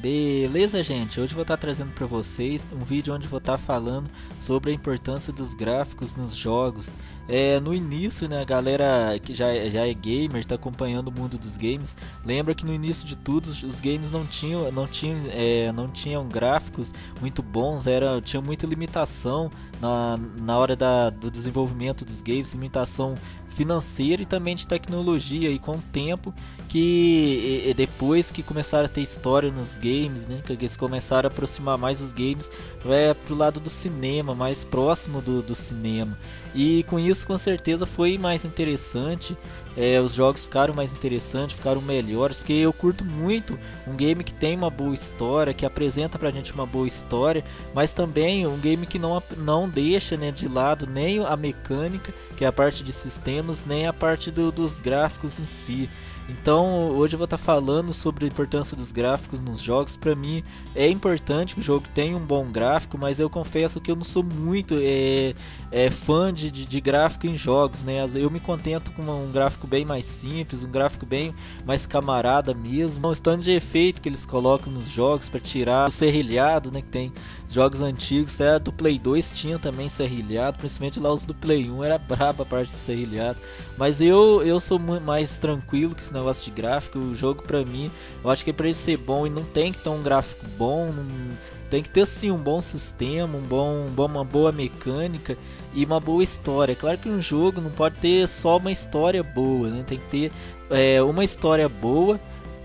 Beleza, gente? Hoje eu vou estar trazendo para vocês um vídeo onde eu vou estar falando sobre a importância dos gráficos nos jogos. No início, né, a galera que já é gamer, está acompanhando o mundo dos games, lembra que no início de tudo os games não tinham gráficos muito bons, tinha muita limitação na hora do desenvolvimento dos games, limitação financeira e também de tecnologia, e com o tempo que depois que começaram a ter história nos games, né, que eles começaram a aproximar mais os games pro lado do cinema, mais próximo do cinema, e com isso com certeza foi mais interessante. Os jogos ficaram mais interessantes, ficaram melhores, porque eu curto muito um game que tem uma boa história, que apresenta pra gente uma boa história, mas também um game que não deixa, né, de lado nem a mecânica, que é a parte de sistemas, nem a parte dos gráficos em si. Então hoje eu vou estar falando sobre a importância dos gráficos nos jogos. Para mim é importante que o jogo tenha um bom gráfico, mas eu confesso que eu não sou muito fã de gráfico em jogos, né? Eu me contento com um gráfico bem mais simples, um gráfico bem mais camarada mesmo. O tanto de efeito que eles colocam nos jogos para tirar o serrilhado, né? Que tem jogos antigos, até do Play 2 tinha também serrilhado, principalmente lá os do Play 1 era braba a parte de serrilhado. Mas eu sou mais tranquilo com esse negócio de gráfico. O jogo pra mim, eu acho que pra ele ser bom, e não tem que ter um gráfico bom, tem que ter sim um bom sistema, uma boa mecânica e uma boa história. É claro que um jogo não pode ter só uma história boa, né? Tem que ter uma história boa,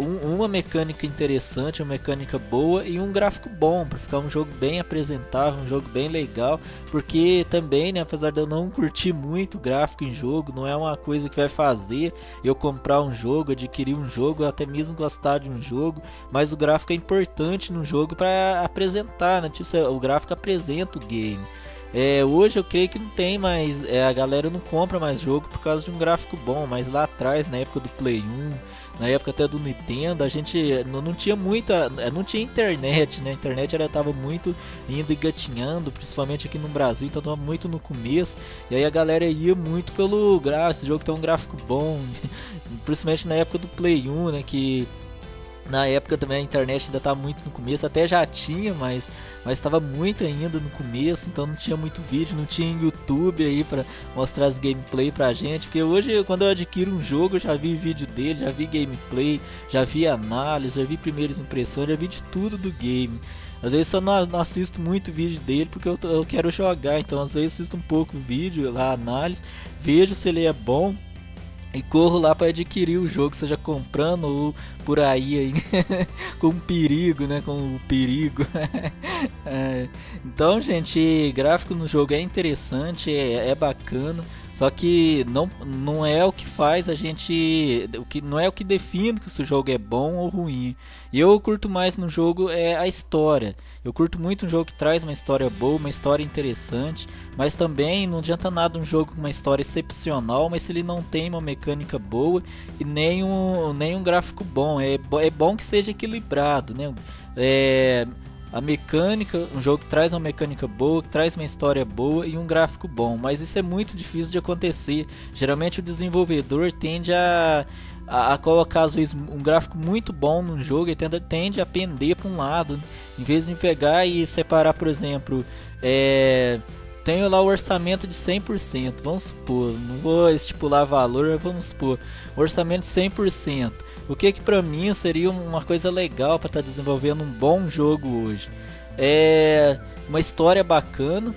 uma mecânica interessante, uma mecânica boa e um gráfico bom, para ficar um jogo bem apresentável, um jogo bem legal. Porque também, né, apesar de eu não curtir muito gráfico em jogo, não é uma coisa que vai fazer eu comprar um jogo, adquirir um jogo, até mesmo gostar de um jogo, mas o gráfico é importante no jogo para apresentar, né? Tipo, o gráfico apresenta o game. Hoje eu creio que não tem mais, a galera não compra mais jogo por causa de um gráfico bom, mas lá atrás, na época do Play 1, na época até do Nintendo, a gente não tinha não tinha internet, né? A internet tava muito indo engatinhando, principalmente aqui no Brasil, então tava muito no começo, e aí a galera ia muito pelo gráfico. Esse jogo tem um gráfico bom, principalmente na época do Play 1, né? Que na época também a internet ainda estava muito no começo, até já tinha, mas estava muito ainda no começo, então não tinha muito vídeo, não tinha YouTube aí para mostrar as gameplay pra gente. Porque hoje, quando eu adquiro um jogo, eu já vi vídeo dele, já vi gameplay, já vi análise, já vi primeiras impressões, já vi de tudo do game. Às vezes só não assisto muito vídeo dele porque eu quero jogar, então às vezes assisto um pouco vídeo lá, análise, vejo se ele é bom e corro lá para adquirir o jogo, seja comprando ou por aí com perigo, né? Com o perigo. Então, gente, gráfico no jogo é interessante, é bacana. Só que não é o que faz a gente, não é o que define se o jogo é bom ou ruim. E eu curto mais no jogo a história. Eu curto muito um jogo que traz uma história boa, uma história interessante. Mas também não adianta nada um jogo com uma história excepcional, mas se ele não tem uma mecânica boa e nem um gráfico bom. É bom que seja equilibrado, né? A mecânica, um jogo que traz uma mecânica boa, que traz uma história boa e um gráfico bom, mas isso é muito difícil de acontecer. Geralmente o desenvolvedor tende a colocar às vezes um gráfico muito bom num jogo e tende a pender para um lado, em vez de me pegar e separar, por exemplo, tenho lá o orçamento de 100%, vamos supor, não vou estipular valor, mas vamos supor, orçamento de 100%. O que pra mim seria uma coisa legal para estar desenvolvendo um bom jogo hoje? Uma história bacana,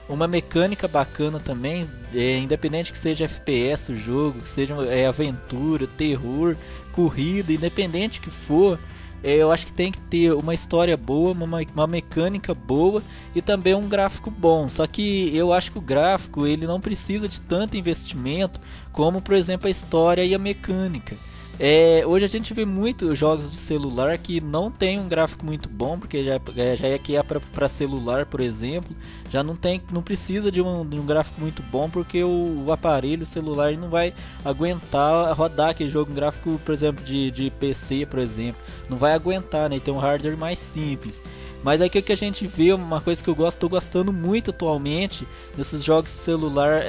uma mecânica bacana também, independente que seja FPS o jogo, que seja aventura, terror, corrida, independente que for. Eu acho que tem que ter uma história boa, uma mecânica boa e também um gráfico bom. Só que eu acho que o gráfico ele não precisa de tanto investimento como, por exemplo, a história e a mecânica. Hoje a gente vê muitos jogos de celular que não tem um gráfico muito bom, porque já é que é para celular, por exemplo, já não precisa de um gráfico muito bom, porque o aparelho, o celular, não vai aguentar rodar aquele jogo, um gráfico, por exemplo, de PC, por exemplo, não vai aguentar, né? Tem um hardware mais simples. Mas aí que a gente vê, uma coisa que tô gostando muito atualmente nesses jogos de celular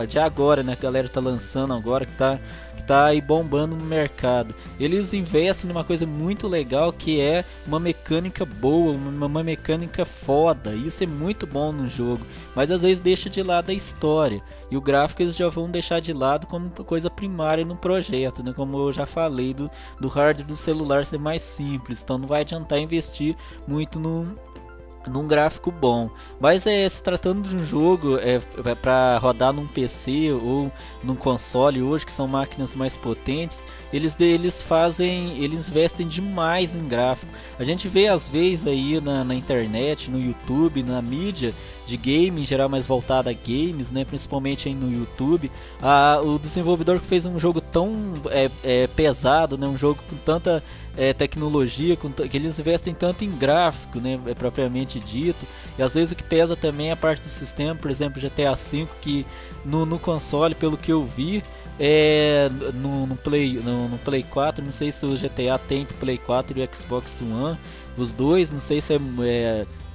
de agora, né? Que a galera tá lançando agora, que tá tá aí bombando no mercado. Eles investem numa coisa muito legal, que é uma mecânica boa, uma mecânica foda. Isso é muito bom no jogo, mas às vezes deixa de lado a história, e o gráfico eles já vão deixar de lado como coisa primária no projeto, né? Como eu já falei do hardware do celular ser mais simples, então não vai adiantar investir muito num gráfico bom. Mas se tratando de um jogo para rodar num PC ou num console hoje, que são máquinas mais potentes, eles investem demais em gráfico. A gente vê às vezes aí na internet, no YouTube, na mídia de game em geral, mais voltada a games, né, principalmente aí no YouTube, o desenvolvedor que fez um jogo tão pesado, né, um jogo com tanta tecnologia, que eles investem tanto em gráfico, né, propriamente dito, e às vezes o que pesa também é a parte do sistema. Por exemplo, GTA V, que no console, pelo que eu vi, no Play 4, não sei se o GTA tem pro Play 4 e Xbox One, os dois, não sei se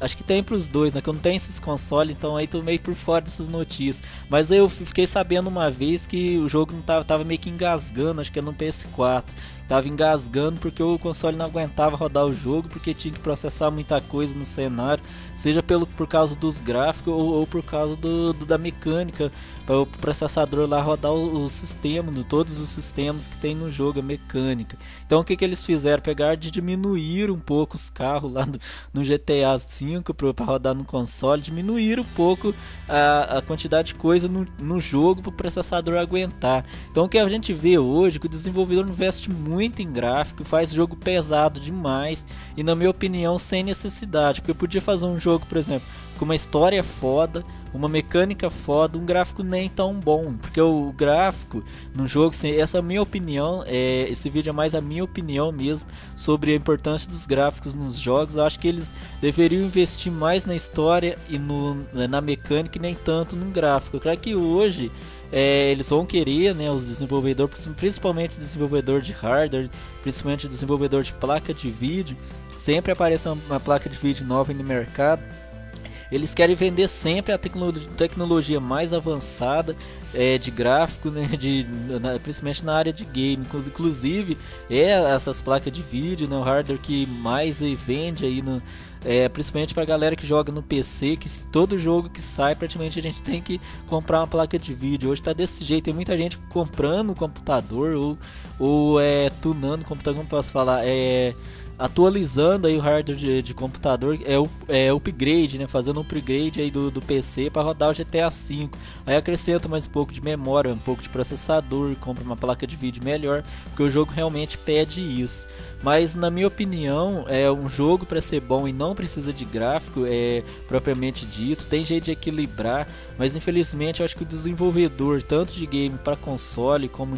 acho que tem pros dois, né? Que eu não tenho esses consoles, então aí tô meio por fora dessas notícias. Mas eu fiquei sabendo uma vez que o jogo não tava meio que engasgando, acho que é no PS4. Tava engasgando porque o console não aguentava rodar o jogo, porque tinha que processar muita coisa no cenário, seja por causa dos gráficos ou por causa da mecânica, para o processador lá rodar o sistema, todos os sistemas que tem no jogo, a mecânica. Então o que eles fizeram? Pegaram de diminuir um pouco os carros lá no GTA V para rodar no console, diminuir um pouco a quantidade de coisa no jogo para o processador aguentar. Então o que a gente vê hoje é que o desenvolvedor investe muito em gráfico, faz jogo pesado demais, e na minha opinião sem necessidade, porque eu podia fazer um jogo, por exemplo, com uma história foda, uma mecânica foda, um gráfico nem tão bom, porque o gráfico no jogo, essa é a minha opinião, esse vídeo é mais a minha opinião mesmo sobre a importância dos gráficos nos jogos. Eu acho que eles deveriam investir mais na história e na mecânica, e nem tanto no gráfico. Eu creio que hoje eles vão querer, né, os desenvolvedores, principalmente desenvolvedor de hardware, principalmente desenvolvedor de placa de vídeo, sempre aparece uma placa de vídeo nova no mercado. Eles querem vender sempre a tecnologia mais avançada de gráfico, né, principalmente na área de game. Inclusive, essas placas de vídeo, né, o hardware que mais vende aí principalmente para galera que joga no PC, que todo jogo que sai praticamente a gente tem que comprar uma placa de vídeo. Hoje tá desse jeito, tem muita gente comprando um computador ou tunando o computador, como posso falar, atualizando aí o hardware de computador, upgrade, né, fazendo um upgrade aí do PC para rodar o GTA V. Aí acrescenta mais um pouco de memória, um pouco de processador, compra uma placa de vídeo melhor, porque o jogo realmente pede isso. Mas na minha opinião, um jogo para ser bom e não precisa de gráfico propriamente dito, tem jeito de equilibrar, mas infelizmente eu acho que o desenvolvedor, tanto de game para console como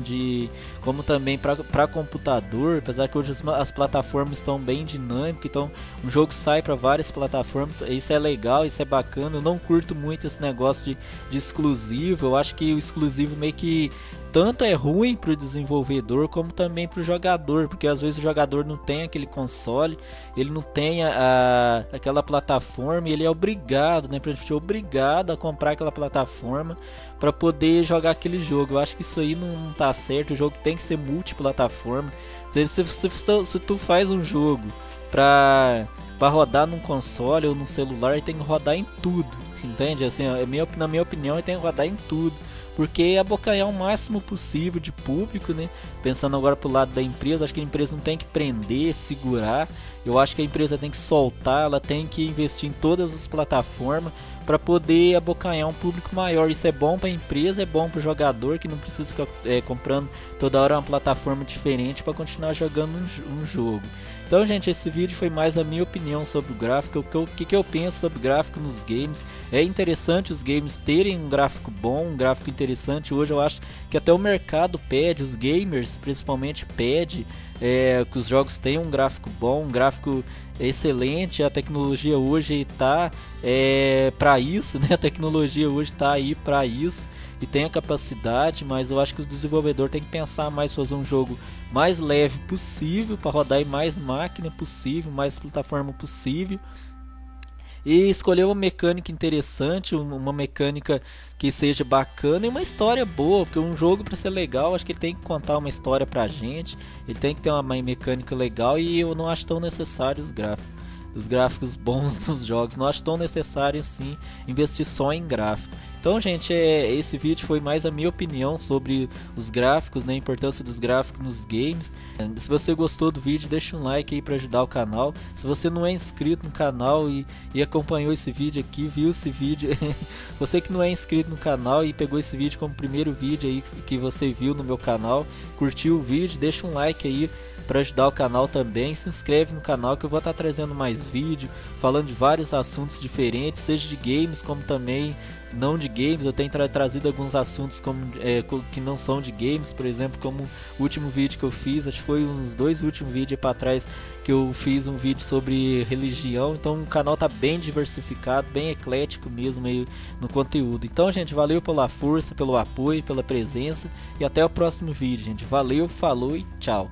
também para computador, apesar que hoje as plataformas estão bem dinâmicas, então um jogo sai para várias plataformas, isso é legal, isso é bacana. Eu não curto muito esse negócio de exclusivo. Eu acho que o exclusivo meio que tanto é ruim para o desenvolvedor como também para o jogador, porque às vezes o jogador não tem aquele console, ele não tem aquela plataforma, e ele é obrigado, né, obrigado a comprar aquela plataforma para poder jogar aquele jogo. Eu acho que isso aí não tá certo. O jogo tem que ser multiplataforma. Se tu faz um jogo para rodar num console ou num celular, ele tem que rodar em tudo, entende? Assim, na minha opinião, ele tem que rodar em tudo, porque abocanhar o máximo possível de público, né? Pensando agora pro lado da empresa, acho que a empresa não tem que prender, segurar. Eu acho que a empresa tem que soltar, ela tem que investir em todas as plataformas para poder abocanhar um público maior. Isso é bom para a empresa, é bom para o jogador, que não precisa ficar comprando toda hora uma plataforma diferente para continuar jogando um jogo. Então, gente, esse vídeo foi mais a minha opinião sobre o gráfico, o que eu penso sobre gráfico nos games. É interessante os games terem um gráfico bom, um gráfico interessante. Hoje eu acho que até o mercado pede, os gamers principalmente pede que os jogos tenham um gráfico bom, um gráfico excelente. A tecnologia hoje está para isso, né? A tecnologia hoje está aí para isso e tem a capacidade, mas eu acho que os desenvolvedores têm que pensar mais, fazer um jogo mais leve possível para rodar em mais máquina possível, mais plataforma possível, e escolher uma mecânica interessante, uma mecânica que seja bacana e uma história boa, porque um jogo para ser legal, acho que ele tem que contar uma história pra gente, ele tem que ter uma mecânica legal e eu não acho tão necessário os gráficos. Os gráficos bons nos jogos, não acho tão necessário assim investir só em gráfico. Então, gente, esse vídeo foi mais a minha opinião sobre os gráficos, né, a importância dos gráficos nos games. Se você gostou do vídeo, deixa um like aí para ajudar o canal. Se você não é inscrito no canal e acompanhou esse vídeo aqui, viu esse vídeo, você que não é inscrito no canal e pegou esse vídeo como primeiro vídeo aí que você viu no meu canal, curtiu o vídeo, deixa um like aí para ajudar o canal também. Se inscreve no canal que eu vou estar trazendo mais vídeo, falando de vários assuntos diferentes, seja de games como também não de games. Eu tenho trazido alguns assuntos que não são de games, por exemplo, como o último vídeo que eu fiz, acho que foi uns 2 últimos vídeos para trás que eu fiz um vídeo sobre religião. Então o canal tá bem diversificado, bem eclético mesmo aí no conteúdo. Então, gente, valeu pela força, pelo apoio, pela presença e até o próximo vídeo, gente. Valeu, falou e tchau.